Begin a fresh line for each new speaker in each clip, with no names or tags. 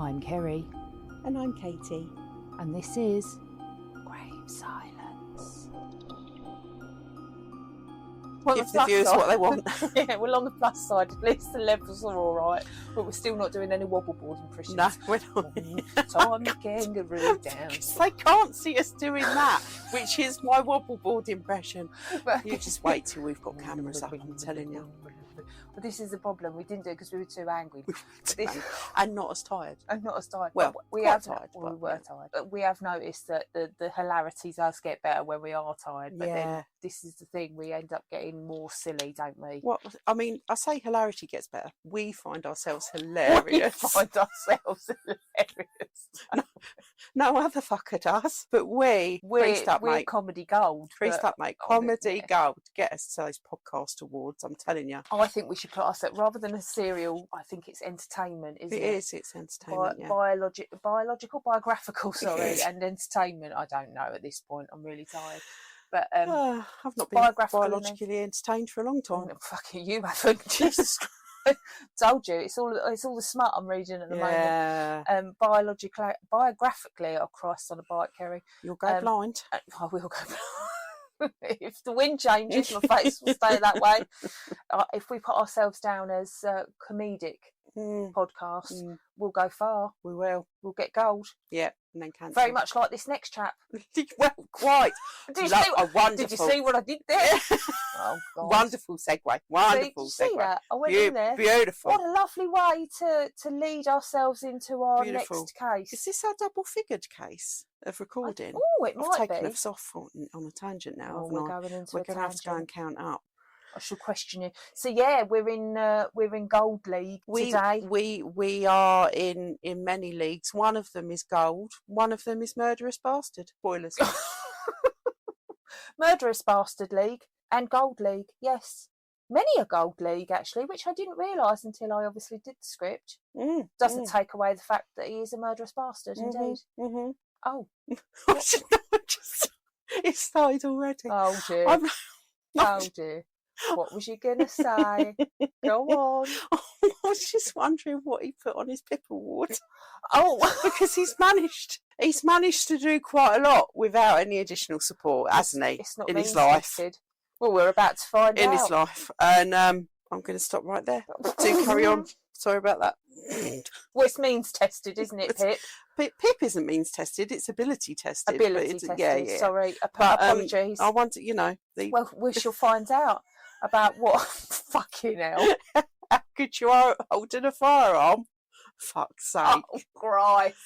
I'm Kerry.
And I'm Katie.
And this is Grave Silence.
Well, give the viewers what they want.
Yeah, well, on the plus side, at least the levels are all right, but we're still not doing any wobble board impressions.
No, we're not.
Tom the kangaroo down.
They can't see us doing that, which is my wobble board impression. You just wait till we've got cameras up, I'm telling you.
But this is the problem. We didn't do it because we were too angry.
And not as tired.
And not as tired.
Well,
we
quite
have
tired.
we were tired. But we have noticed that the hilarity does get better when we are tired. But then this is the thing. We end up getting more silly, don't we?
What I mean, I say hilarity gets better. We find ourselves hilarious.
We find ourselves hilarious.
No other fucker does. But we're
comedy gold.
Priest up, mate. Comedy gold. Get us to those podcast awards, I'm telling you.
I think we should put ourselves, rather than a serial, I think it's entertainment, isn't it?
It is, it's entertainment,
biographical, sorry, and entertainment. I don't know at this point. I'm really tired. But
I've not been biologically entertained for a long time.
Fucking you haven't. Jesus Christ. Told you, it's all the smut I'm reading at the moment. Biographically, oh Christ on a bike, Kerry.
You'll go blind.
I will go blind. If the wind changes, my face will stay that way. If we put ourselves down as comedic podcast, we'll go far.
We will.
We'll get gold.
Yeah, and then cancel.
Very much like this next chap.
Well, quite.
Did you see what I did there? Oh, God.
Wonderful segue. Wonderful segue.
See that? I went in there.
Beautiful.
What a lovely way to lead ourselves into our next case.
Is this our double-figured case of recording?
Oh, it might be.
I've taken us off on a tangent now.
We're going into
We're going to have to go and count up.
I shall question you. So yeah, we're in Gold League today.
We are in many leagues. One of them is gold. One of them is Murderous Bastard. Spoilers.
Murderous Bastard League and Gold League. Yes, many a Gold League actually, which I didn't realise until I obviously did the script. Doesn't take away the fact that he is a murderous bastard. Indeed. Oh,
it started already.
Oh dear. Oh dear. What was you going to say? Go on.
I was just wondering what he put on his PIP award.
Oh,
because he's managed to do quite a lot without any additional support, hasn't he?
It's not
in his life.
Well, we're about to find out.
In his life. And I'm going to stop right there. Do carry on. Sorry about that.
Well, it's means tested, isn't it, Pip?
Pip isn't means tested, it's ability tested.
Tested,
yeah.
Sorry, apologies.
I want to,
Well, we shall find out about what. Fucking hell.
How good you are at holding a firearm. Fuck's sake.
Oh, Christ.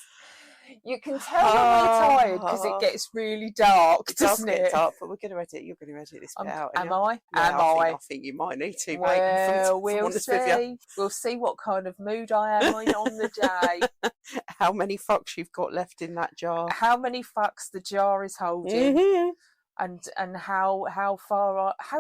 You can tell when we're tired because it gets really dark, doesn't it?
Dark, but we're going to edit. You're going to edit this bit out.
Am I?
Yeah, I think you might need to, mate.
Well, we'll see. We'll see what kind of mood I am on the day.
How many fucks you've got left in that jar.
How many fucks the jar is holding. And how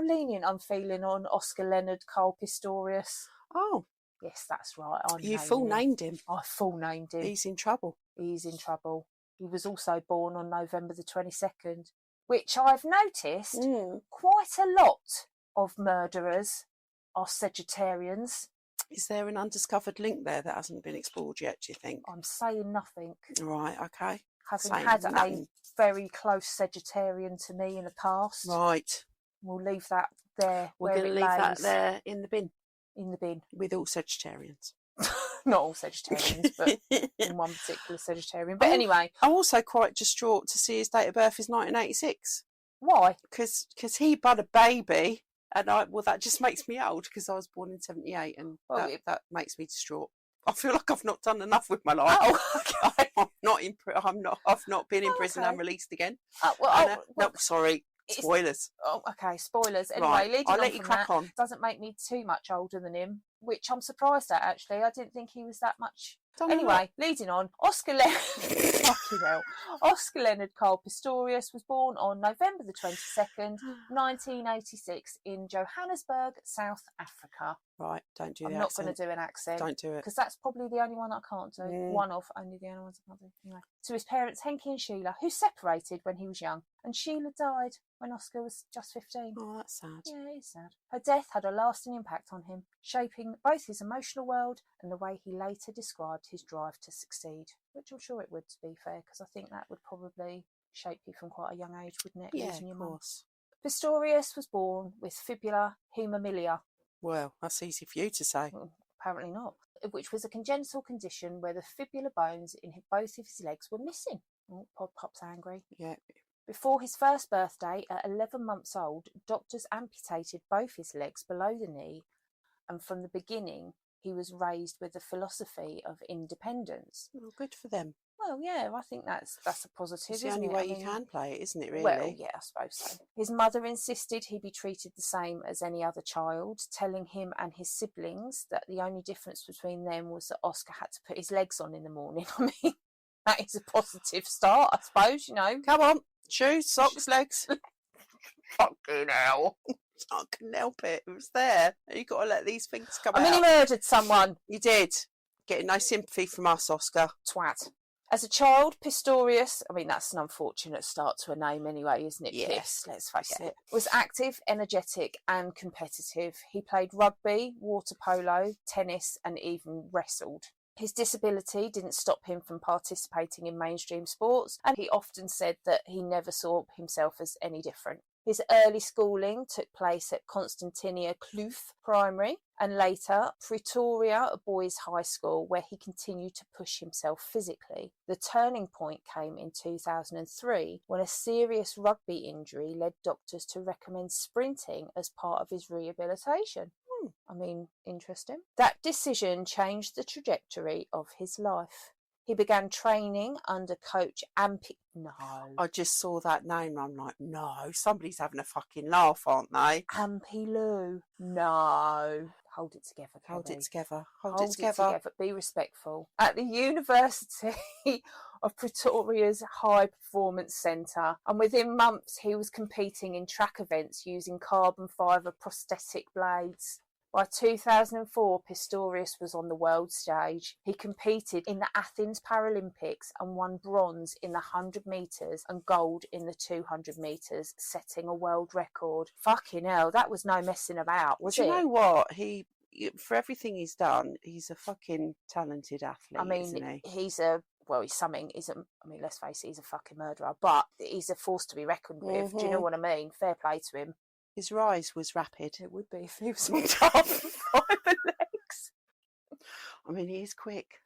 lenient I'm feeling on Oscar Leonard Cole Pistorius.
Oh.
Yes, that's right.
You full named him.
I full named him.
He's in trouble.
He's in trouble. He was also born on November the 22nd, which I've noticed quite a lot of murderers are Sagittarians.
Is there an undiscovered link there that hasn't been explored yet, do you think?
I'm saying nothing.
Right, okay.
Having had a very close Sagittarian to me in the past.
Right.
We'll leave that there.
We're going to leave that there in the bin.
In the bin.
With all Sagittarians.
Not all Sagittarians, but in one particular Sagittarian. But anyway.
I'm also quite distraught to see his date of birth is 1986.
Why?
Because he bud a baby, and that just makes me old because I was born in 78, and that makes me distraught. I feel like I've not done enough with my life.
Oh, okay.
I've not been in prison and released again. No, sorry. Spoilers.
Oh, okay, spoilers. Anyway,
right. I'll let you crack on.
Doesn't make me too much older than him, which I'm surprised at, actually. I didn't think he was that much. Anyway, leading on, Oscar Leonard Cole Pistorius was born on November the 22nd, 1986 in Johannesburg, South Africa.
Right, don't do that.
I'm not going to do an accent.
Don't do it.
Because that's probably the only one I can't do. Only the only ones I can't do. Anyway. To his parents, Henky and Sheila, who separated when he was young. And Sheila died when Oscar was just 15.
Oh, that's sad.
Yeah, it is sad. Her death had a lasting impact on him, shaping both his emotional world and the way he later described his drive to succeed, which I'm sure it would, to be fair, because I think that would probably shape you from quite a young age, wouldn't it?
Yeah,
losing your
of course.
Mum. Pistorius was born with fibular hemophilia.
Well, that's easy for you to say.
Well, apparently not. Which was a congenital condition where the fibular bones in both of his legs were missing. Oh, Pop's angry.
Yeah.
Before his first birthday, at 11 months old, doctors amputated both his legs below the knee, and from the beginning, he was raised with a philosophy of independence.
Well, good for them.
Well, yeah, I think that's a positive,
It's the
isn't
only
it?
way you can play it, isn't it, really?
Well, yeah, I suppose so. His mother insisted he be treated the same as any other child, telling him and his siblings that the only difference between them was that Oscar had to put his legs on in the morning. I mean, that is a positive start, I suppose, you know.
Come on, shoes, socks, legs.
Fucking hell.
I couldn't help it. It was there. You've got to let these things come out.
I mean, he murdered someone.
You did. Getting no sympathy from us, Oscar.
Twat. As a child, Pistorius, I mean, that's an unfortunate start to a name anyway, isn't it?
Yes.
Let's face it. Was active, energetic and competitive. He played rugby, water polo, tennis and even wrestled. His disability didn't stop him from participating in mainstream sports, and he often said that he never saw himself as any different. His early schooling took place at Constantinia Kloof Primary and later Pretoria, a boys' high school, where he continued to push himself physically. The turning point came in 2003 when a serious rugby injury led doctors to recommend sprinting as part of his rehabilitation. I mean, interesting. That decision changed the trajectory of his life. He began training under coach No.
I just saw that name and I'm like, no, somebody's having a fucking laugh, aren't they?
Lou. No. Hold it together, Kelly.
Hold it together.
Hold it together. Be respectful. At the University of Pretoria's High Performance Centre, and within months he was competing in track events using carbon fibre prosthetic blades. By 2004, Pistorius was on the world stage. He competed in the Athens Paralympics and won bronze in the 100 metres and gold in the 200 metres, setting a world record. Fucking hell, that was no messing about, was it?
Do you know what? For everything he's done, he's a fucking talented athlete,
I mean,
isn't he?
He's something. I mean, let's face it, he's a fucking murderer, but he's a force to be reckoned with. Do you know what I mean? Fair play to him.
His rise was rapid.
It would be if he was on top of 5 legs.
I mean, he is quick.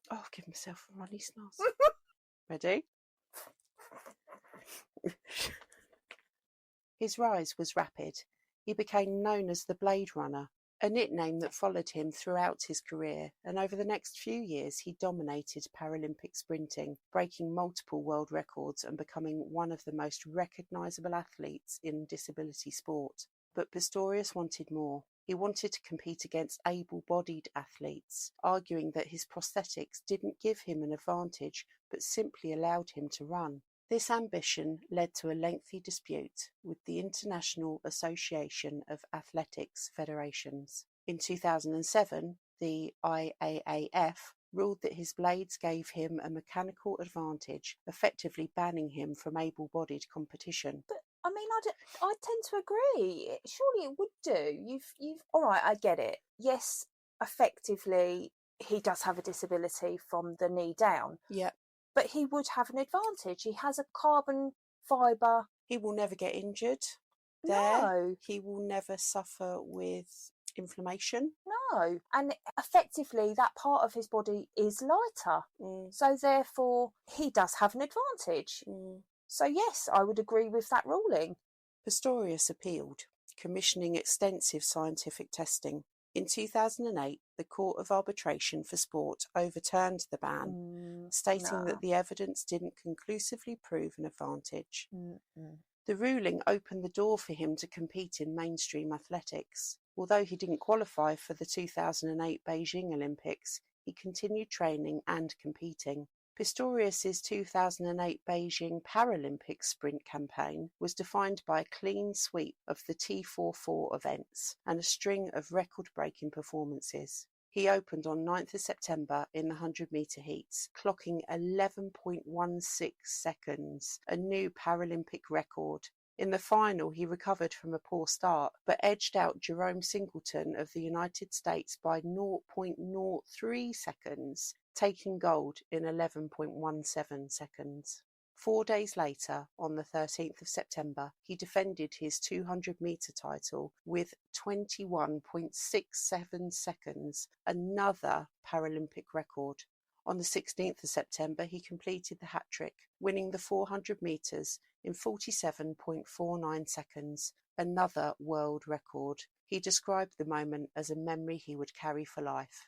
Oh, give myself a runny snoz. Ready? His rise was rapid. He became known as the Blade Runner, a nickname that followed him throughout his career, and over the next few years he dominated Paralympic sprinting, breaking multiple world records and becoming one of the most recognisable athletes in disability sport. But Pistorius wanted more. He wanted to compete against able-bodied athletes, arguing that his prosthetics didn't give him an advantage but simply allowed him to run. This ambition led to a lengthy dispute with the International Association of Athletics Federations. In 2007, the IAAF ruled that his blades gave him a mechanical advantage, effectively banning him from able-bodied competition.
But I mean, I tend to agree. Surely it would do. You've all right. I get it. Yes, effectively, he does have a disability from the knee down.
Yeah.
But he would have an advantage. He has a carbon fibre.
He will never get injured there.
No.
He will never suffer with inflammation.
No. And effectively, that part of his body is lighter. So therefore, he does have an advantage. So yes, I would agree with that ruling.
Pistorius appealed, commissioning extensive scientific testing. In 2008, the Court of Arbitration for Sport overturned the ban, stating that the evidence didn't conclusively prove an advantage. The ruling opened the door for him to compete in mainstream athletics. Although he didn't qualify for the 2008 Beijing Olympics, he continued training and competing. Pistorius's 2008 Beijing Paralympic sprint campaign was defined by a clean sweep of the T44 events and a string of record-breaking performances. He opened on 9th of September in the 100-metre heats, clocking 11.16 seconds, a new Paralympic record. In the final, he recovered from a poor start, but edged out Jerome Singleton of the United States by 0.03 seconds, taking gold in 11.17 seconds. 4 days later, on the 13th of September, he defended his 200-metre title with 21.67 seconds, another Paralympic record. On the 16th of September, he completed the hat-trick, winning the 400 metres in 47.49 seconds, another world record. He described the moment as a memory he would carry for life.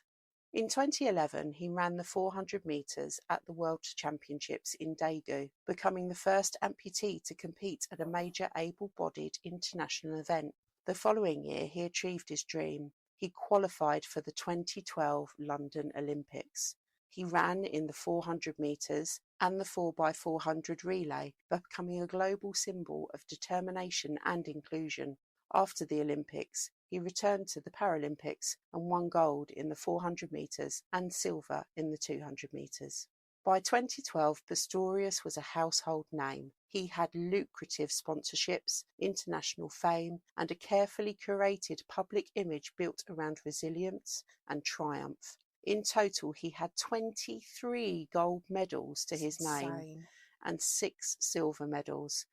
In 2011, he ran the 400 metres at the World Championships in Daegu, becoming the first amputee to compete at a major able-bodied international event. The following year, he achieved his dream. He qualified for the 2012 London Olympics. He ran in the 400 metres and the 4x400 relay, becoming a global symbol of determination and inclusion. After the Olympics, he returned to the Paralympics and won gold in the 400 metres and silver in the 200 metres. By 2012, Pistorius was a household name. He had lucrative sponsorships, international fame, and a carefully curated public image built around resilience and triumph. In total, he had 23 gold medals to his name and 6 silver medals.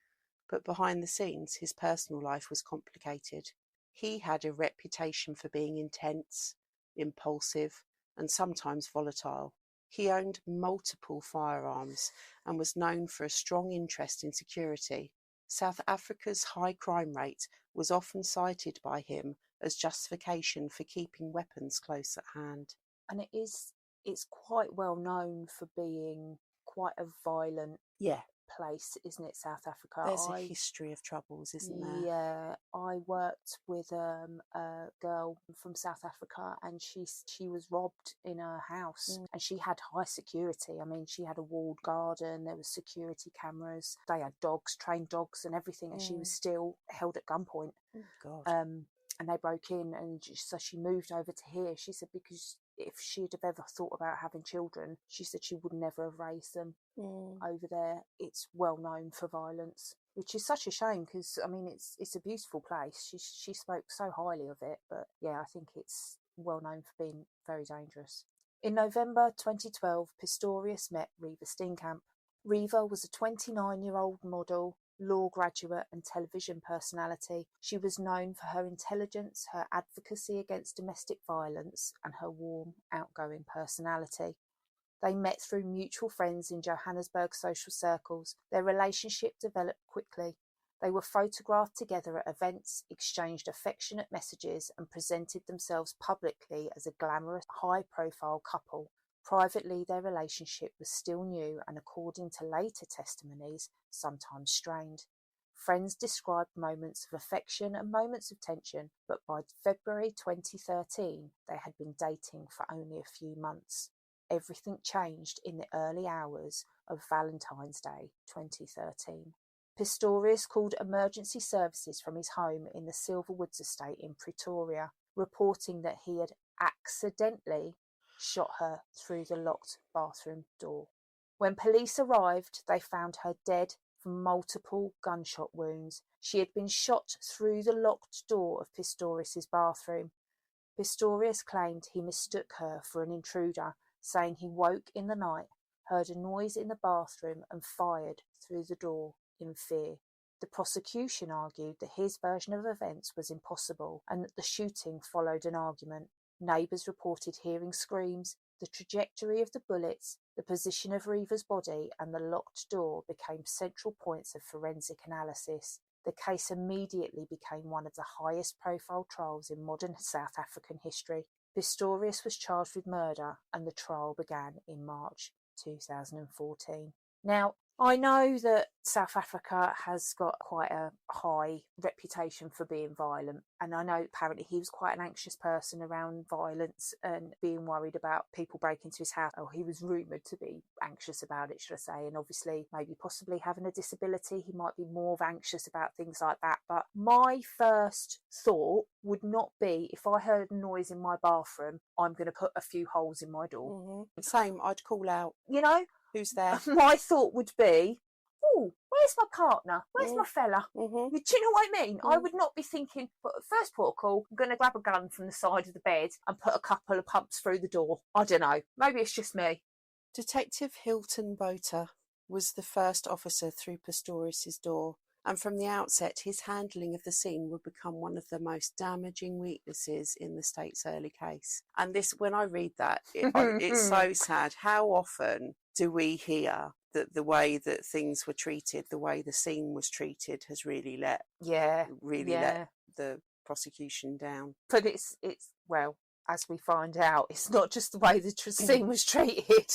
But behind the scenes, his personal life was complicated. He had a reputation for being intense, impulsive, and sometimes volatile. He owned multiple firearms and was known for a strong interest in security. South Africa's high crime rate was often cited by him as justification for keeping weapons close at hand.
And it's quite well known for being quite a violent place, isn't it, South Africa?
There's a history of troubles, isn't there?
Yeah, I worked with a girl from South Africa, and she was robbed in her house, and she had high security. I mean, she had a walled garden, there was security cameras, they had dogs, trained dogs and everything, and she was still held at gunpoint.
Oh, God.
And they broke in, and so she moved over to here. She said because if she'd have ever thought about having children, she said she would never have raised them over there. It's well known for violence, which is such a shame because, I mean, it's a beautiful place. She spoke so highly of it, but yeah, I think it's well known for being very dangerous. In November 2012, Pistorius met Reeva Steenkamp. Reeva was a 29-year-old model, law graduate and television personality. She was known for her intelligence, her advocacy against domestic violence, and her warm, outgoing personality. They met through mutual friends in Johannesburg social circles. Their relationship developed quickly. They were photographed together at events, exchanged affectionate messages, and presented themselves publicly as a glamorous, high-profile couple. Privately, their relationship was still new and, according to later testimonies, sometimes strained. Friends described moments of affection and moments of tension, but by February 2013, they had been dating for only a few months. Everything changed in the early hours of Valentine's Day 2013. Pistorius called emergency services from his home in the Silverwoods estate in Pretoria, reporting that he had accidentally shot her through the locked bathroom door. When police arrived, they found her dead from multiple gunshot wounds. She had been shot through the locked door of Pistorius's bathroom. Pistorius claimed he mistook her for an intruder, saying he woke in the night, heard a noise in the bathroom and fired through the door in fear. The prosecution argued that his version of events was impossible and that the shooting followed an argument. Neighbours reported hearing screams. The trajectory of the bullets, the position of Reeva's body and the locked door became central points of forensic analysis. The case immediately became one of the highest profile trials in modern South African history. Pistorius was charged with murder and the trial began in March 2014. Now, I know that South Africa has got quite a high reputation for being violent, and I know apparently he was quite an anxious person around violence and being worried about people breaking into his house. He was rumoured to be anxious about it, should I say, and obviously maybe possibly having a disability, he might be more anxious about things like that. But my first thought would not be, if I heard a noise in my bathroom, I'm going to put a few holes in my door.
Same, I'd call out.
You know?
Who's there?
My thought would be, oh, where's my partner? Where's my fella?
Mm-hmm.
Do you know what I mean? I would not be thinking, but at first port of call, I'm going to grab a gun from the side of the bed and put a couple of pumps through the door. I don't know. Maybe it's just me.
Detective Hilton Boter was the first officer through Pistorius's door, and from the outset his handling of the scene would become one of the most damaging weaknesses in the state's early case. And this, when I read that, it's so sad. How often do we hear that the way that things were treated, the way the scene was treated, has really let the prosecution down?
But it's well, as we find out, it's not just the way the scene was treated.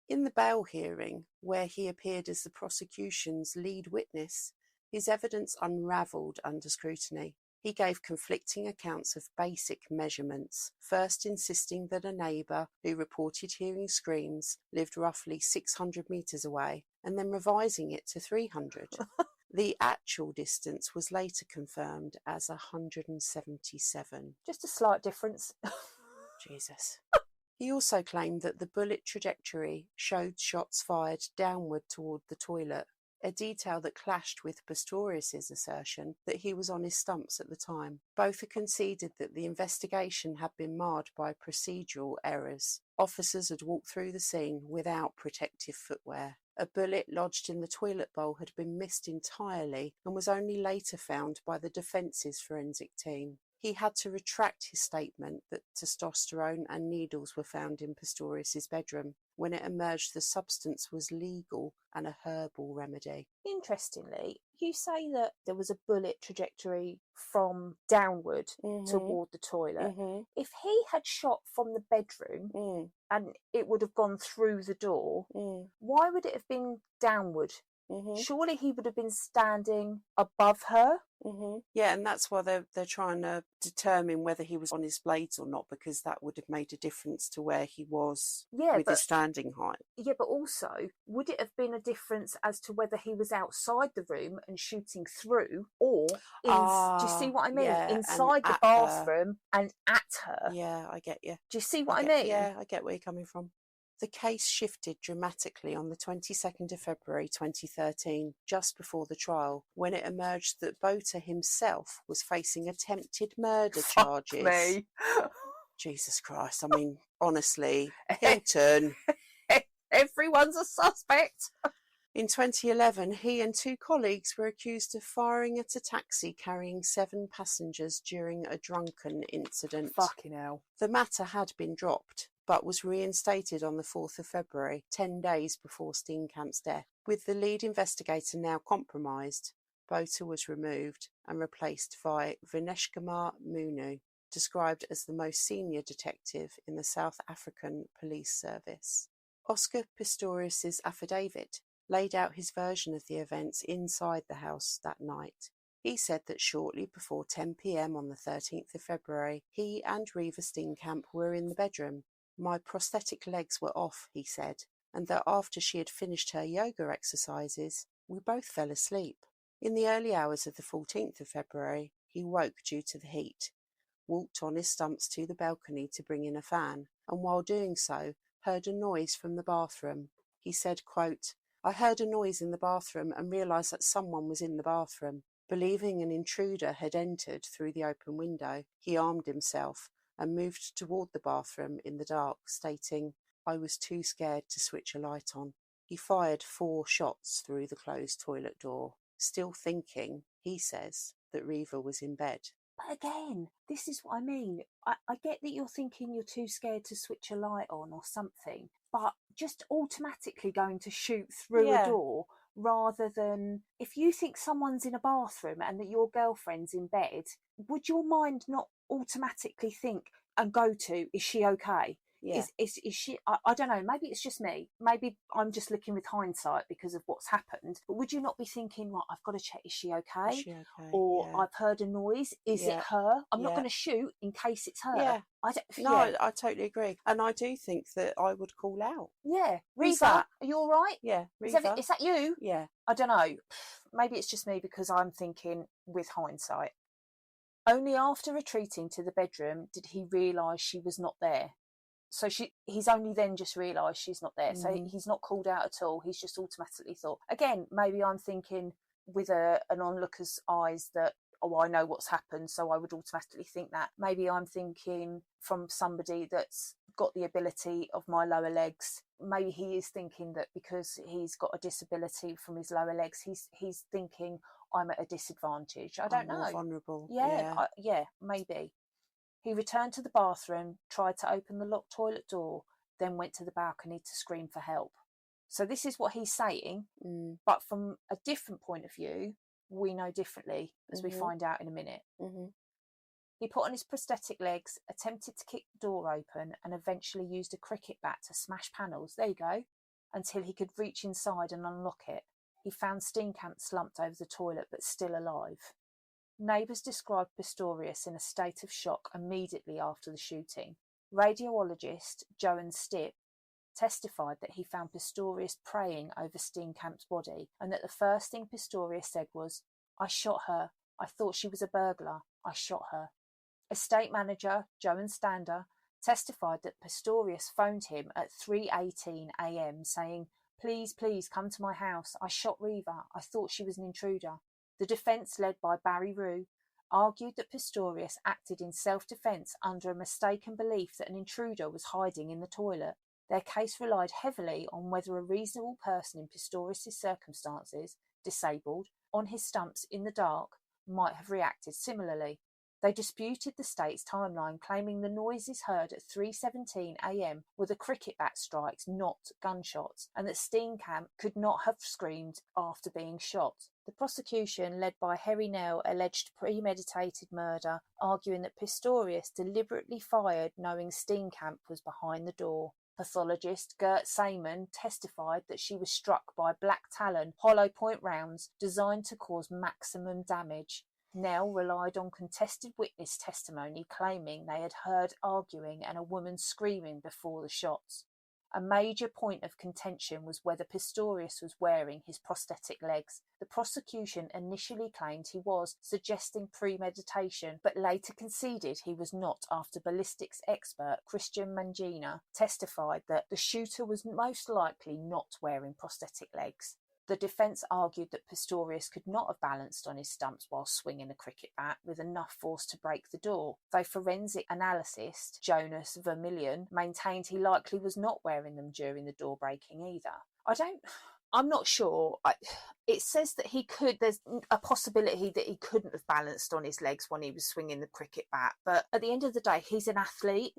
In the bail hearing, where he appeared as the prosecution's lead witness, his evidence unravelled under scrutiny. He gave conflicting accounts of basic measurements, first insisting that a neighbour who reported hearing screams lived roughly 600 metres away, and then revising it to 300. The actual distance was later confirmed as 177.
Just a slight difference.
Jesus. He also claimed that the bullet trajectory showed shots fired downward toward the toilet, a detail that clashed with Pistorius's assertion that he was on his stumps at the time. Both had conceded that the investigation had been marred by procedural errors. Officers had walked through the scene without protective footwear. A bullet lodged in the toilet bowl had been missed entirely and was only later found by the defence's forensic team. He had to retract his statement that testosterone and needles were found in Pistorius's bedroom. When it emerged the substance was legal and a herbal remedy.
Interestingly, you say that there was a bullet trajectory from downward toward the toilet. If he had shot from the bedroom and it would have gone through the door, why would it have been downward? Surely he would have been standing above her.
Yeah, and that's why they're trying to determine whether he was on his blades or not, because that would have made a difference to where he was with his standing height.
Yeah, but also, would it have been a difference as to whether he was outside the room and shooting through, or do you see what I mean?
Yeah,
inside the bathroom and at her.
Yeah, I get you.
Do you see what I mean?
Yeah, I get where you're coming from. The case shifted dramatically on the 22nd of February 2013, just before the trial, when it emerged that Boter himself was facing attempted murder charges.
Me.
Jesus Christ, I mean, honestly, Hilton.
Everyone's a suspect.
In 2011, he and two colleagues were accused of firing at a taxi carrying 7 passengers during a drunken incident.
Fucking hell.
The matter had been dropped, but was reinstated on the 4th of February, 10 days before Steenkamp's death. With the lead investigator now compromised, Boter was removed and replaced by Vineshkumar Munu, described as the most senior detective in the South African Police Service. Oscar Pistorius's affidavit laid out his version of the events inside the house that night. He said that shortly before 10 p.m. on the 13th of February, he and Reeva Steenkamp were in the bedroom. My prosthetic legs were off, he said, and that after she had finished her yoga exercises, we both fell asleep. In the early hours of the 14th of February, he woke due to the heat, walked on his stumps to the balcony to bring in a fan, and while doing so, heard a noise from the bathroom. He said, quote, "I heard a noise in the bathroom and realised that someone was in the bathroom. Believing an intruder had entered through the open window, he armed himself and moved toward the bathroom in the dark, stating, 'I was too scared to switch a light on.' He fired 4 shots through the closed toilet door, still thinking, he says, that Reeva was in bed."
But again, this is what I mean. I get that you're thinking you're too scared to switch a light on or something, but just automatically going to shoot through a door rather than, if you think someone's in a bathroom and that your girlfriend's in bed, would your mind not automatically think and go to, is she okay?
Yeah.
Is she, I don't know, maybe it's just me. Maybe I'm just looking with hindsight because of what's happened. But would you not be thinking, right, I've got to check, is she okay?
Is she okay?
Or I've heard a noise, is it her? I'm not going to shoot in case it's her.
Yeah. I totally agree. And I do think that I would call out.
Yeah.
Who's
Reeva,
that?
are you all right?
Yeah, Reeva.
Is that you?
Yeah.
I don't know. Maybe it's just me because I'm thinking with hindsight. Only after retreating to the bedroom did he realise she was not there. So he's only then just realised she's not there. So he's not called out at all. He's just automatically thought. Again, maybe I'm thinking with an onlooker's eyes that, oh, I know what's happened, so I would automatically think that. Maybe I'm thinking from somebody that's got the ability of my lower legs. Maybe he is thinking that because he's got a disability from his lower legs, he's thinking I'm at a disadvantage. I don't know.
More vulnerable.
Yeah, maybe. He returned to the bathroom, tried to open the locked toilet door, then went to the balcony to scream for help. So this is what he's saying, but from a different point of view, we know differently, as we find out in a minute. He put on his prosthetic legs, attempted to kick the door open, and eventually used a cricket bat to smash panels, there you go, until he could reach inside and unlock it. He found Steenkamp slumped over the toilet, but still alive. Neighbours described Pistorius in a state of shock immediately after the shooting. Radiologist Joan Stipp testified that he found Pistorius praying over Steenkamp's body, and that the first thing Pistorius said was, "I shot her. I thought she was a burglar. I shot her." Estate manager Joan Stander testified that Pistorius phoned him at 3:18 a.m. saying, please come to my house. I shot Reeva. I thought she was an intruder." The defence, led by Barry Rue, argued that Pistorius acted in self-defence under a mistaken belief that an intruder was hiding in the toilet. Their case relied heavily on whether a reasonable person in Pistorius' circumstances, disabled, on his stumps in the dark, might have reacted similarly. They disputed the state's timeline, claiming the noises heard at 3:17 a.m. were the cricket bat strikes, not gunshots, and that Steenkamp could not have screamed after being shot. The prosecution, led by Harry Nell, alleged premeditated murder, arguing that Pistorius deliberately fired knowing Steenkamp was behind the door. Pathologist Gert Seaman testified that she was struck by black talon hollow point rounds designed to cause maximum damage. Nell relied on contested witness testimony claiming they had heard arguing and a woman screaming before the shots. A major point of contention was whether Pistorius was wearing his prosthetic legs. The prosecution initially claimed he was, suggesting premeditation, but later conceded he was not after ballistics expert Christian Mangina testified that the shooter was most likely not wearing prosthetic legs. The defence argued that Pistorius could not have balanced on his stumps while swinging a cricket bat with enough force to break the door, though forensic analyst Jonas Vermillion maintained he likely was not wearing them during the door breaking either. I'm not sure. It says that there's a possibility that he couldn't have balanced on his legs when he was swinging the cricket bat. But at the end of the day, he's an athlete.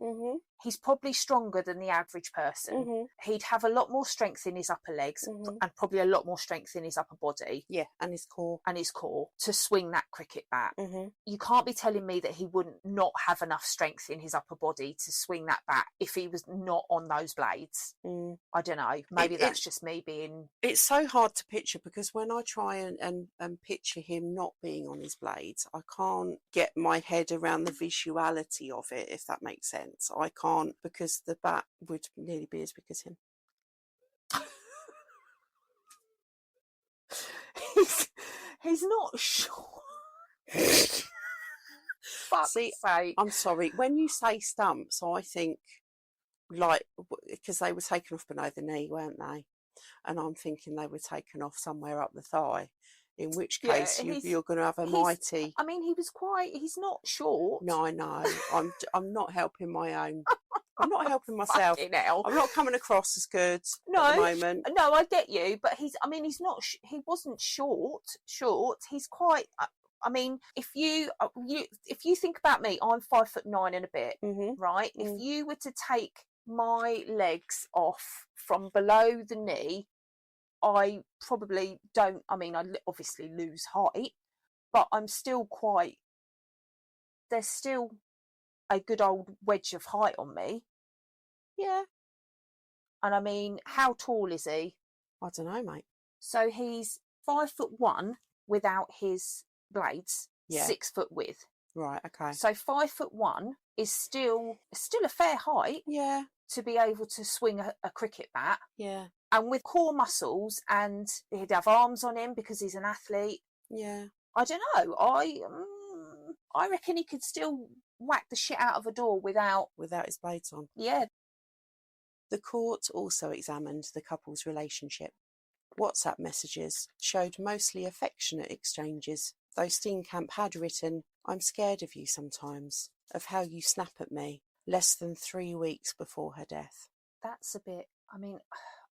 He's probably stronger than the average person. He'd have a lot more strength in his upper legs and probably a lot more strength in his upper body.
Yeah, and his core.
To swing that cricket bat. You can't be telling me that he wouldn't not have enough strength in his upper body to swing that bat if he was not on those blades. I don't know. Maybe that's just me being...
It's so hard to picture because when I try and picture him not being on his blades, I can't get my head around the visuality of it, if that makes sense. I can't, because the bat would nearly be as big as him.
He's not sure. Fuck's sake.
I'm sorry. When you say stumps, I think like, because they were taken off below the knee, weren't they? And I'm thinking they were taken off somewhere up the thigh, in which case you're going to have a mighty...
I mean, he's not short.
No, I know. I'm not helping my own. I'm not helping myself. I'm not coming across as good at the moment.
No, I get you, but he wasn't short. He's quite... I mean, if you think about me, I'm 5'9" and a bit, right? If you were to take my legs off from below the knee, I probably don't, I mean, I obviously lose height, but I'm still there's still a good old wedge of height on me.
Yeah.
And I mean, how tall is he?
I don't know, mate.
So he's 5'1" without his blades, 6 foot width.
Right, okay.
So 5'1" is still a fair height.
Yeah.
To be able to swing a cricket bat.
Yeah.
And with core muscles, and he'd have arms on him because he's an athlete.
Yeah.
I don't know. I reckon he could still whack the shit out of a door without
his blades on.
Yeah.
The court also examined the couple's relationship. WhatsApp messages showed mostly affectionate exchanges, though Steenkamp had written, "I'm scared of you sometimes, of how you snap at me," less than 3 weeks before her death.
That's a bit, I mean,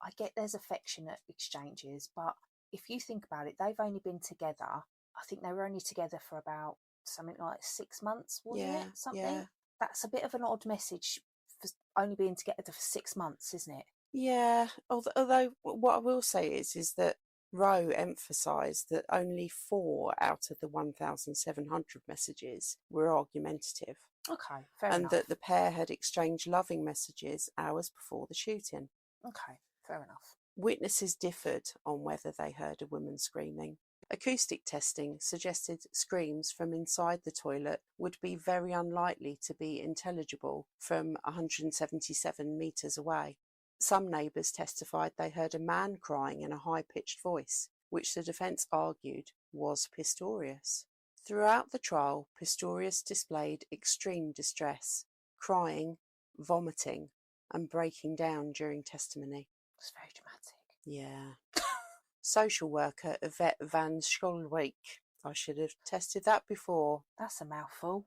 I get there's affectionate exchanges, but if you think about it, they've only been together, I think they were only together for about something like 6 months, wasn't it? Something.
Yeah.
That's a bit of an odd message for only being together for 6 months, isn't it?
Yeah, although what I will say is that Rowe emphasised that only 4 out of the 1,700 messages were argumentative.
Okay, fair
and
enough.
that the pair had exchanged loving messages hours before the shooting.
Okay, fair enough.
Witnesses differed on whether they heard a woman screaming. Acoustic testing suggested screams from inside the toilet would be very unlikely to be intelligible from 177 metres away. Some neighbours testified they heard a man crying in a high-pitched voice, which the defence argued was Pistorius. Throughout the trial, Pistorius displayed extreme distress, crying, vomiting, and breaking down during testimony.
It's very dramatic.
Yeah. Social worker Yvette van Scholwijk. I should have tested that before.
That's a mouthful.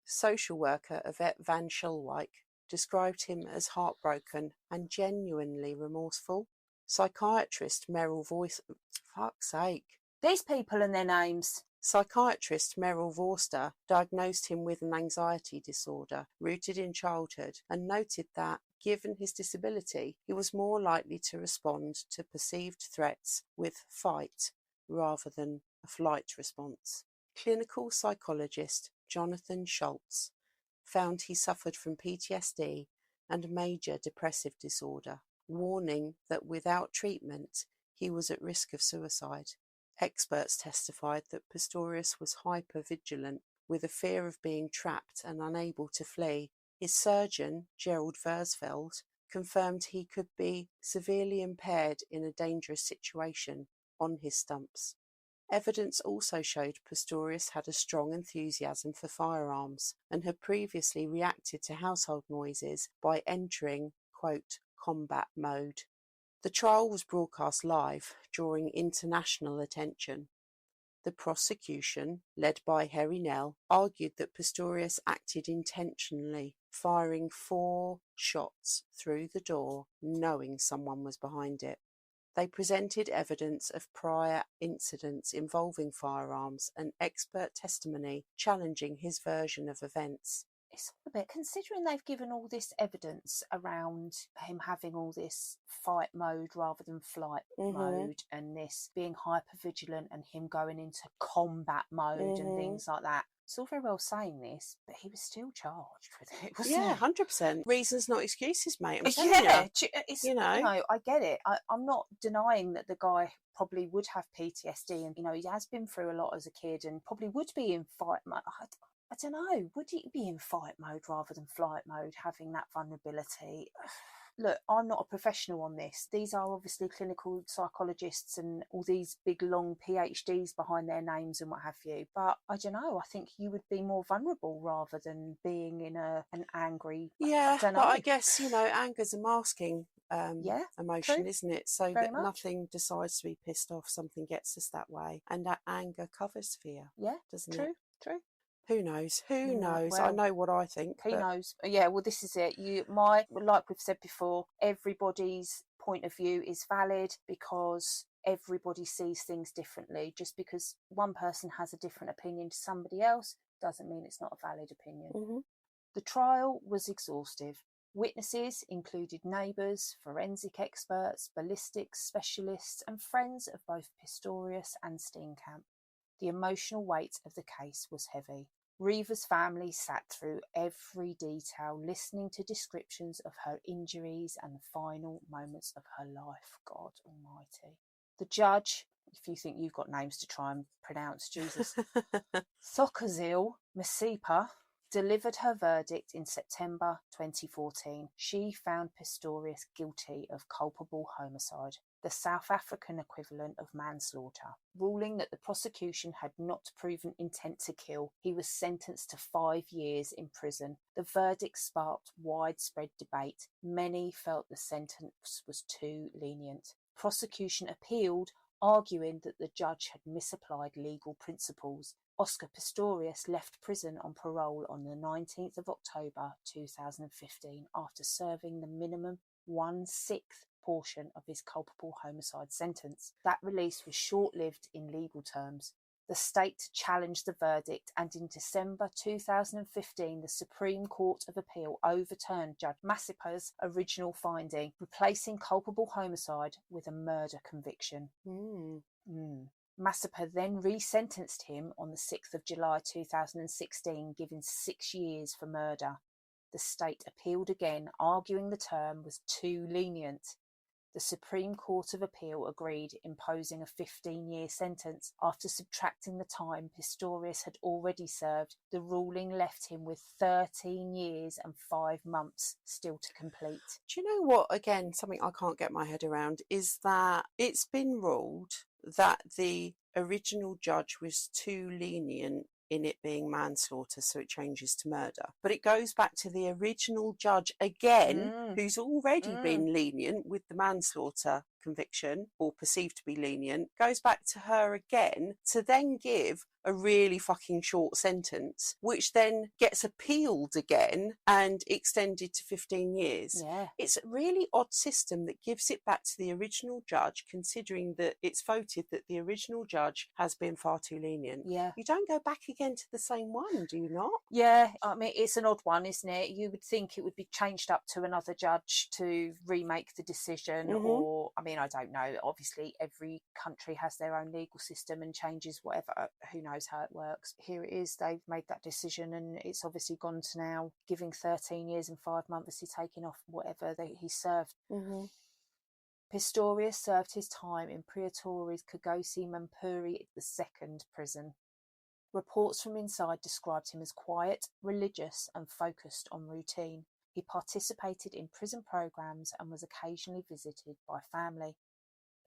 Social worker Yvette van Scholwijk described him as heartbroken and genuinely remorseful. Psychiatrist Merrill fuck's sake.
These people and their names.
Psychiatrist Merrill Vorster diagnosed him with an anxiety disorder rooted in childhood and noted that, given his disability, he was more likely to respond to perceived threats with fight rather than a flight response. Clinical psychologist Jonathan Schultz found he suffered from PTSD and major depressive disorder, warning that without treatment he was at risk of suicide. Experts testified that Pistorius was hyper-vigilant, with a fear of being trapped and unable to flee. His surgeon, Gerald Versfeld, confirmed he could be severely impaired in a dangerous situation on his stumps. Evidence also showed Pistorius had a strong enthusiasm for firearms and had previously reacted to household noises by entering, quote, combat mode. The trial was broadcast live, drawing international attention. The prosecution, led by Harry Nell, argued that Pistorius acted intentionally, firing 4 shots through the door, knowing someone was behind it. They presented evidence of prior incidents involving firearms and expert testimony challenging his version of events.
It's a bit, considering they've given all this evidence around him having all this fight mode rather than flight mode, and this being hyper-vigilant and him going into combat mode and things like that. It's all very well saying this, but he was still charged with it, wasn't he?
100%. Reasons, not excuses, mate. I'm telling you.
It's, you know, I get it. I'm not denying that the guy probably would have PTSD, and he has been through a lot as a kid, and probably would be in fight mode. I don't know, would he be in fight mode rather than flight mode, having that vulnerability? Look, I'm not a professional on this. These are obviously clinical psychologists and all these big, long PhDs behind their names and what have you. But I don't know, I think you would be more vulnerable rather than being in an angry...
Yeah, but I guess, anger's a masking emotion,
true.
isn't it? So
Very
that
much.
Nothing decides to be pissed off, something gets us that way. And that anger covers fear.
Yeah,
doesn't
true,
it?
True.
Who knows? Who knows?
Well,
I know what I think.
Who knows? Yeah, well, this is it. Like we've said before, everybody's point of view is valid because everybody sees things differently. Just because one person has a different opinion to somebody else doesn't mean it's not a valid opinion.
Mm-hmm.
The trial was exhaustive. Witnesses included neighbours, forensic experts, ballistics specialists, and friends of both Pistorius and Steenkamp. The emotional weight of the case was heavy. Reeva's family sat through every detail, listening to descriptions of her injuries and the final moments of her life. God almighty. The judge, if you think you've got names to try and pronounce, Jesus, Thokazil Masipa, delivered her verdict in September 2014. She found Pistorius guilty of culpable homicide, the South African equivalent of manslaughter, ruling that the prosecution had not proven intent to kill. He was sentenced to 5 years in prison. The verdict sparked widespread debate. Many felt the sentence was too lenient. Prosecution appealed, arguing that the judge had misapplied legal principles. Oscar Pistorius left prison on parole on the 19th of October 2015 after serving the minimum 1/6 portion of his culpable homicide sentence. That release was short-lived in legal terms. The state challenged the verdict, and in December 2015 the Supreme Court of Appeal overturned Judge Massipa's original finding, replacing culpable homicide with a murder conviction. Massipa then resentenced him on the 6th of July 2016, giving 6 years for murder. The state appealed again, arguing the term was too lenient. The Supreme Court of Appeal agreed, imposing a 15-year sentence. After subtracting the time Pistorius had already served, the ruling left him with 13 years and 5 months still to complete.
Do you know what, again, something I can't get my head around is that it's been ruled that the original judge was too lenient in it being manslaughter, so it changes to murder. But it goes back to the original judge again, who's already been lenient with the manslaughter conviction, or perceived to be lenient, goes back to her again to then give a really fucking short sentence, which then gets appealed again and extended to 15 years.
Yeah.
It's a really odd system that gives it back to the original judge, considering that it's voted that the original judge has been far too lenient.
Yeah.
You don't go back again to the same one, do you not?
Yeah, I mean, it's an odd one, isn't it? You would think it would be changed up to another judge to remake the decision, or, I mean, I don't know. Obviously, every country has their own legal system and changes whatever. Who knows how it works? Here it is. They've made that decision, and it's obviously gone to now giving 13 years and 5 months. He's taking off whatever he served. Pistorius served his time in Pretoria's Kagosi Mampuri II prison. Reports from inside described him as quiet, religious, and focused on routine. He participated in prison programs and was occasionally visited by family.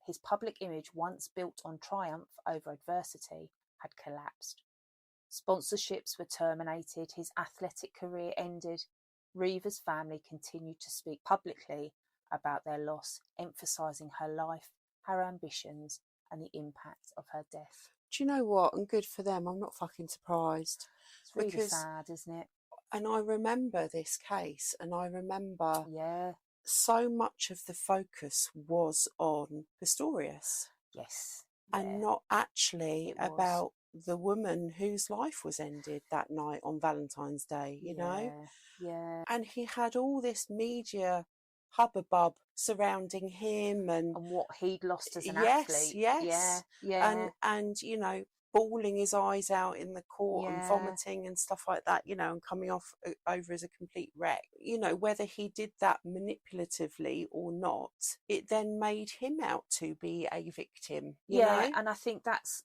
His public image, once built on triumph over adversity, had collapsed. Sponsorships were terminated, his athletic career ended. Reeva's family continued to speak publicly about their loss, emphasising her life, her ambitions, and the impact of her death.
Do you know what? And good for them. I'm not fucking surprised.
It's really sad, isn't it?
And I remember this case, and I remember
Yeah.
so much of the focus was on Pistorius.
Yes.
And not actually about the woman whose life was ended that night on Valentine's Day, you know?
Yeah.
And he had all this media hubbub surrounding him and
what he'd lost as an athlete.
Yes.
Yeah.
And you know, bawling his eyes out in the court and vomiting and stuff like that, you know, and coming off over as a complete wreck. You know, whether he did that manipulatively or not, it then made him out to be a victim. You know?
And I think that's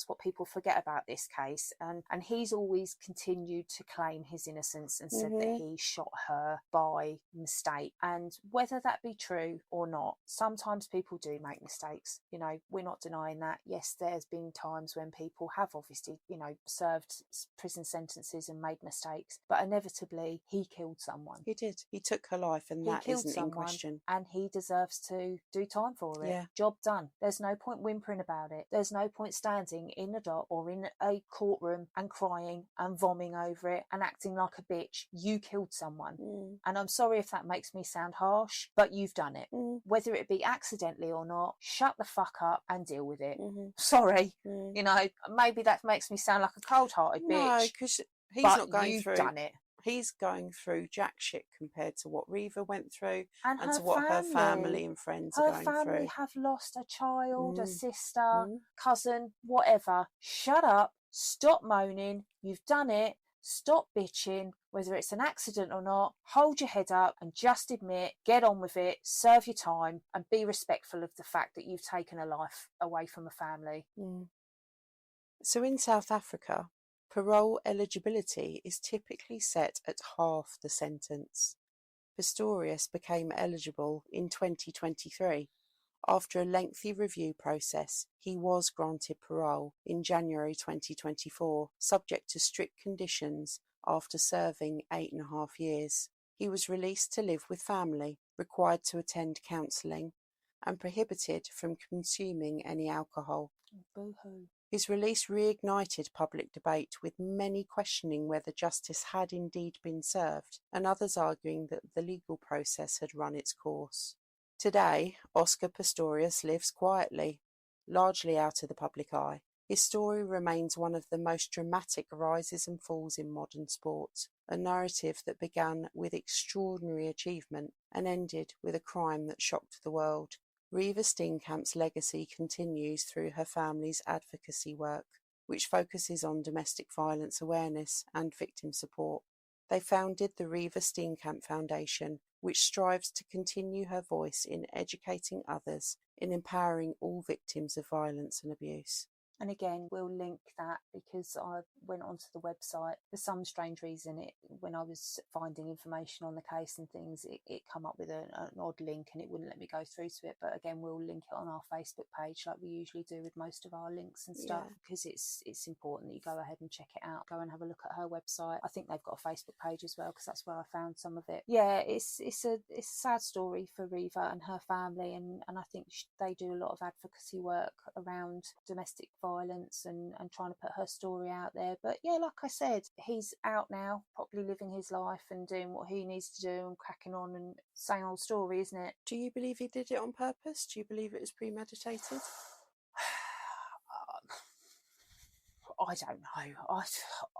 what people forget about this case, and he's always continued to claim his innocence and said that he shot her by mistake. And whether that be true or not, sometimes people do make mistakes. You know, we're not denying that. Yes, there's been times when people have obviously, you know, served prison sentences and made mistakes, but inevitably he killed someone.
He did. He took her life, and that isn't in question.
And he deserves to do time for it.
Yeah.
Job done. There's no point whimpering about it. There's no point standing in a dock or in a courtroom and crying and vomiting over it and acting like a bitch. You killed someone. And I'm sorry if that makes me sound harsh, but you've done it. Whether it be accidentally or not, shut the fuck up and deal with it. Sorry. You know, maybe that makes me sound like a cold-hearted bitch.
No, because he's not going
you've
through.
Done it.
He's going through jack shit compared to what Reeva went through
and
to what her family and friends are going through.
Her family have lost a child, a sister, cousin, whatever. Shut up. Stop moaning. You've done it. Stop bitching. Whether it's an accident or not, hold your head up and just admit, get on with it, serve your time, and be respectful of the fact that you've taken a life away from a family.
So in South Africa, Parole eligibility is typically set at half the sentence. Pistorius became eligible in 2023. After a lengthy review process, he was granted parole in January 2024, subject to strict conditions after serving 8.5 years. He was released to live with family, required to attend counselling, and prohibited from consuming any alcohol.
Boo-hoo.
His release reignited public debate, with many questioning whether justice had indeed been served, and others arguing that the legal process had run its course. Today, Oscar Pistorius lives quietly, largely out of the public eye. His story remains one of the most dramatic rises and falls in modern sport, a narrative that began with extraordinary achievement and ended with a crime that shocked the world. Reeva Steenkamp's legacy continues through her family's advocacy work, which focuses on domestic violence awareness and victim support. They founded the Reeva Steenkamp Foundation, which strives to continue her voice in educating others, in empowering all victims of violence and abuse.
And again, we'll link that because I went onto the website for some strange reason. When I was finding information on the case and things, it come up with an odd link and it wouldn't let me go through to it. But again, we'll link it on our Facebook page like we usually do with most of our links and stuff, because it's important that you go ahead and check it out. Go and have a look at her website. I think they've got a Facebook page as well, because that's where I found some of it. Yeah, it's a sad story for Reeva and her family, and I think they do a lot of advocacy work around domestic violence and trying to put her story out there. But yeah, like I said, he's out now, probably living his life and doing what he needs to do and cracking on, and same old story, isn't it?
Do you believe he did it on purpose? Do you believe it was premeditated?
I don't know.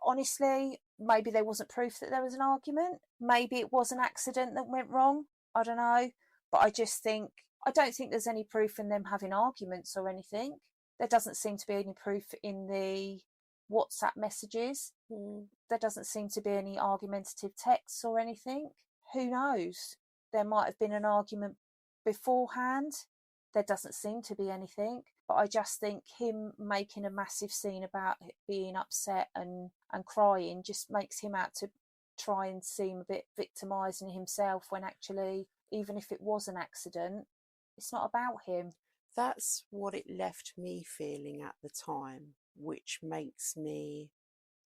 Honestly, maybe there wasn't proof that there was an argument. Maybe it was an accident that went wrong. I don't know. But I don't think there's any proof in them having arguments or anything. There doesn't seem to be any proof in the WhatsApp messages. There doesn't seem to be any argumentative texts or anything. Who knows? There might have been an argument beforehand. There doesn't seem to be anything. But I just think him making a massive scene about being upset and crying just makes him out to try and seem a bit victimising himself, when actually, even if it was an accident, it's not about him.
That's what it left me feeling at the time, which makes me,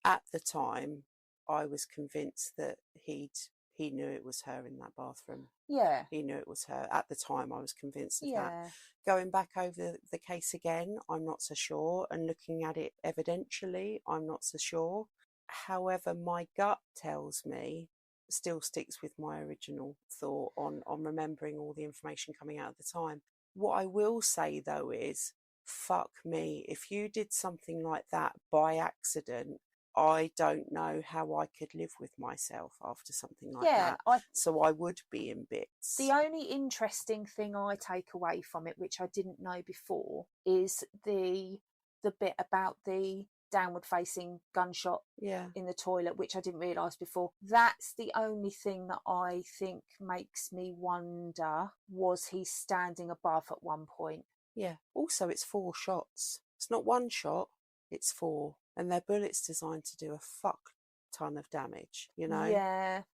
at the time, I was convinced that he knew it was her in that bathroom.
Yeah.
He knew it was her. At the time, I was convinced of that. Going back over the case again, I'm not so sure. And looking at it evidentially, I'm not so sure. However, my gut tells me, still sticks with my original thought on remembering all the information coming out at the time. What I will say, though, is, fuck me, if you did something like that by accident, I don't know how I could live with myself after something like that. So I would be in bits.
The only interesting thing I take away from it, which I didn't know before, is the bit about the downward facing gunshot in the toilet, which I didn't realise before. That's the only thing that I think makes me wonder, was he standing above at one point?
Yeah. Also, it's 4 shots. It's not one shot, it's 4. And their bullets designed to do a fuck ton of damage, you know?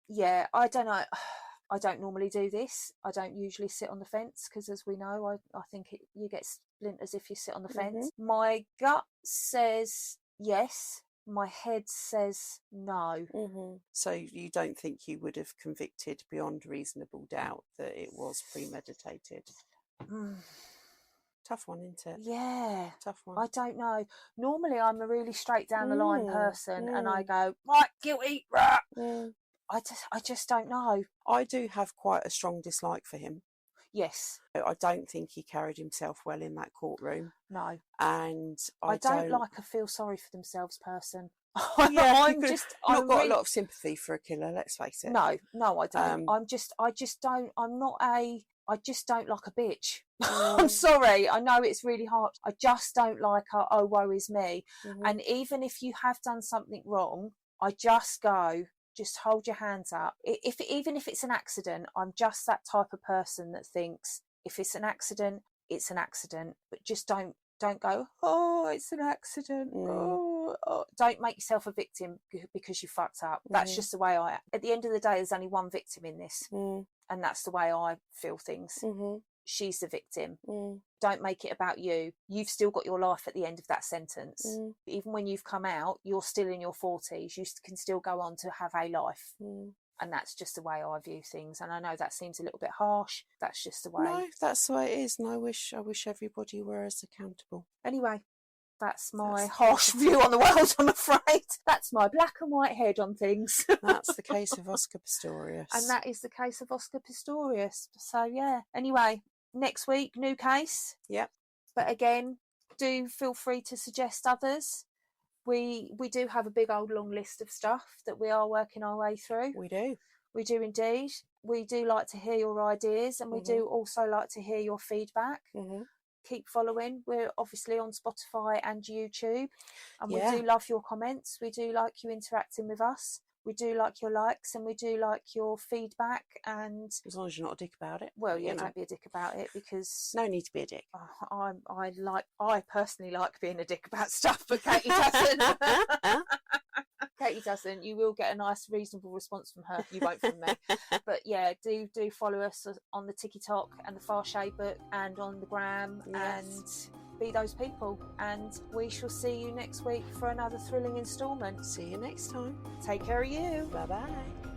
Yeah. I don't know. I don't normally do this. I don't usually sit on the fence, because, as we know, I think you get splinters if you sit on the fence. My gut says yes. My head says no.
So you don't think you would have convicted beyond reasonable doubt that it was premeditated? Tough one, isn't it?
Yeah.
Tough one.
I don't know. Normally I'm a really straight down the line person, and I go, right, guilty, right. I just don't know.
I do have quite a strong dislike for him.
Yes.
I don't think he carried himself well in that courtroom.
No.
And I
don't like a feel sorry for themselves person.
Yeah,
I'm
got a lot of sympathy for a killer, let's face it.
No, I don't. I just don't like a bitch. I'm sorry. I know it's really hard. I just don't like a, oh, woe is me. And even if you have done something wrong, I just go, just hold your hands up. Even if it's an accident, I'm just that type of person that thinks, if it's an accident, it's an accident. But just don't go, oh, it's an accident. Oh. don't make yourself a victim because you fucked up. That's just the way at the end of the day, there's only one victim in this, and that's the way I feel things. She's the victim. Don't make it about you. You've still got your life at the end of that sentence. Even when you've come out, you're still in your 40s. You can still go on to have a life. And that's just the way I view things. And I know that seems a little bit harsh. That's just the way.
No, that's the way it is. And I wish everybody were as accountable.
Anyway, that's my harsh view on the world, I'm afraid. That's my black and white head on things.
That's the case of Oscar Pistorius.
And that is the case of Oscar Pistorius. So, yeah. Anyway, next week, new case.
Yep.
But again, do feel free to suggest others. We do have a big old long list of stuff that we are working our way through.
We do.
We do indeed. We do like to hear your ideas, and we do also like to hear your feedback. Keep following. We're obviously on Spotify and YouTube, and we do love your comments. We do like you interacting with us. We do like your likes, and we do like your feedback. And
as long as you're not a dick about it.
Well, yeah, don't be a dick about it, because
no need to be a dick.
I personally like being a dick about stuff, but Katie doesn't. Katie doesn't. You will get a nice, reasonable response from her. You won't from me. But yeah, do follow us on the TikTok and the Far Shade Book and on the gram, and be those people. And we shall see you next week for another thrilling instalment.
See you next time.
Take care of you.
Bye bye.